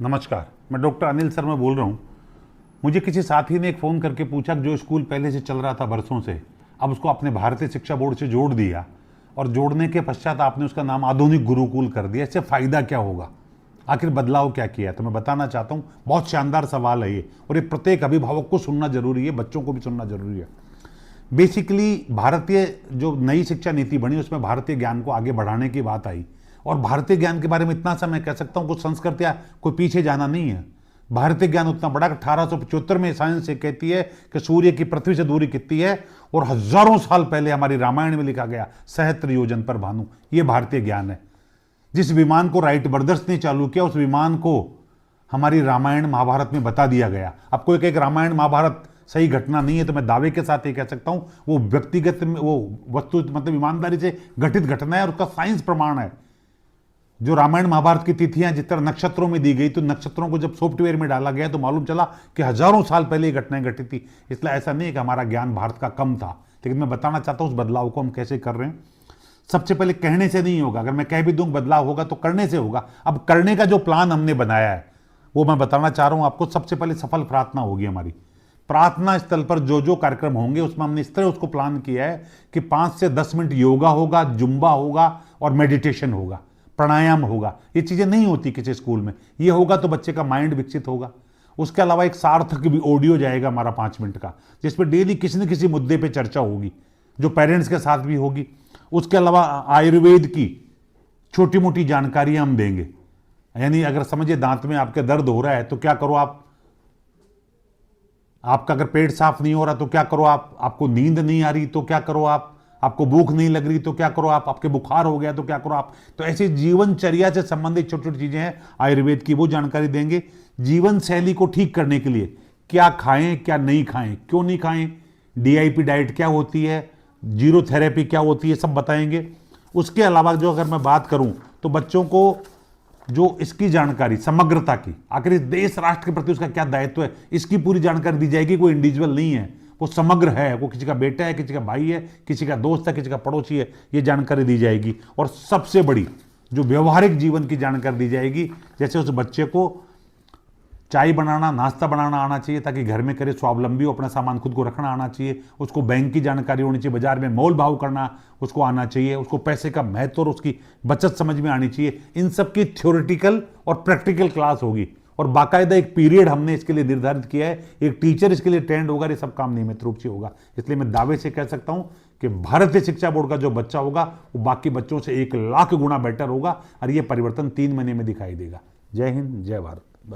नमस्कार, मैं डॉक्टर अनिल शर्मा बोल रहा हूँ। मुझे किसी साथी ने एक फ़ोन करके पूछा कि जो स्कूल पहले से चल रहा था बरसों से, अब उसको अपने भारतीय शिक्षा बोर्ड से जोड़ दिया और जोड़ने के पश्चात आपने उसका नाम आधुनिक गुरुकुल कर दिया। इससे फ़ायदा क्या होगा? आखिर बदलाव क्या किया है? तो मैं बताना चाहता हूँ, बहुत शानदार सवाल है ये, और ये प्रत्येक अभिभावक को सुनना जरूरी है, बच्चों को भी सुनना जरूरी है। बेसिकली भारतीय जो नई शिक्षा नीति बनी उसमें भारतीय ज्ञान को आगे बढ़ाने की बात आई, और भारतीय ज्ञान के बारे में इतना सा मैं कह सकता हूं, कुछ संस्कृत या कोई पीछे जाना नहीं है। भारतीय ज्ञान उतना बड़ा कि 1875 में साइंस ये कहती है कि सूर्य की पृथ्वी से दूरी कितनी है, और हजारों साल पहले हमारी रामायण में लिखा गया सहस्त्र योजन पर भानु। ये भारतीय ज्ञान है। जिस विमान को राइट ब्रदर्स ने चालू किया उस विमान को हमारी रामायण महाभारत में बता दिया गया। अब कोई कहे रामायण महाभारत सही घटना नहीं है, तो मैं दावे के साथ ये कह सकता हूं वो व्यक्तिगत, वो वस्तु मतलब ईमानदारी से घटित घटना है और उसका साइंस प्रमाण है। जो रामायण महाभारत की तिथियां जिस तरह नक्षत्रों में दी गई, तो नक्षत्रों को जब सॉफ्टवेयर में डाला गया तो मालूम चला कि हजारों साल पहले ये घटनाएं घटी थी। इसलिए ऐसा नहीं है कि हमारा ज्ञान भारत का कम था, लेकिन मैं बताना चाहता हूं उस बदलाव को हम कैसे कर रहे हैं। सबसे पहले कहने से नहीं होगा, अगर मैं कह भी दूं बदलाव होगा तो करने से होगा। अब करने का जो प्लान हमने बनाया है वो मैं बताना चाह रहा हूं आपको। सबसे पहले सफल प्रार्थना होगी हमारी। प्रार्थना स्थल पर जो जो कार्यक्रम होंगे उसमें हमने इस तरह उसको प्लान किया है कि 5 से 10 मिनट योगा होगा, जुम्बा होगा और मेडिटेशन होगा, प्राणायाम होगा। ये चीजें नहीं होती किसी स्कूल में, ये होगा तो बच्चे का माइंड विकसित होगा। उसके अलावा एक सार्थक भी ऑडियो जाएगा हमारा 5 मिनट का, जिसपे डेली किसी न किसी मुद्दे पे चर्चा होगी, जो पेरेंट्स के साथ भी होगी। उसके अलावा आयुर्वेद की छोटी मोटी जानकारियां हम देंगे। यानी अगर समझिए दांत में आपके दर्द हो रहा है तो क्या करो आप, आपका अगर पेट साफ नहीं हो रहा तो क्या करो आप, आपको नींद नहीं आ रही तो क्या करो आप, आपको भूख नहीं लग रही तो क्या करो आप, आपके बुखार हो गया तो क्या करो आप। तो ऐसी जीवनचर्या से संबंधित छोटी छोटी चीजें हैं आयुर्वेद की, वो जानकारी देंगे। जीवन शैली को ठीक करने के लिए क्या खाएं क्या नहीं खाएं, क्यों नहीं खाएं, DIP डाइट क्या होती है, जीरो थेरेपी क्या होती है, सब बताएंगे। उसके अलावा जो अगर मैं बात करूं तो बच्चों को जो इसकी जानकारी समग्रता की, आखिर इस देश राष्ट्र के प्रति उसका क्या दायित्व है, इसकी पूरी जानकारी दी जाएगी। कोई इंडिविजुअल नहीं है, वो समग्र है। वो किसी का बेटा है, किसी का भाई है, किसी का दोस्त है, किसी का पड़ोसी है, ये जानकारी दी जाएगी। और सबसे बड़ी जो व्यवहारिक जीवन की जानकारी दी जाएगी, जैसे उस बच्चे को चाय बनाना, नाश्ता बनाना आना चाहिए ताकि घर में करे, स्वावलंबी हो, अपना सामान खुद को रखना आना चाहिए। उसको बैंक की जानकारी होनी चाहिए, बाजार में मोल भाव करना उसको आना चाहिए, उसको पैसे का महत्व और उसकी बचत समझ में आनी चाहिए। इन सब की थ्योरेटिकल और प्रैक्टिकल क्लास होगी, और बाकायदा एक पीरियड हमने इसके लिए निर्धारित किया है। एक टीचर इसके लिए ट्रेंड होगा, ये सब काम नियमित रूप से होगा। इसलिए मैं दावे से कह सकता हूं कि भारतीय शिक्षा बोर्ड का जो बच्चा होगा वो बाकी बच्चों से 1 लाख गुना बेटर होगा, और ये परिवर्तन 3 महीने में दिखाई देगा। जय हिंद, जय भारत।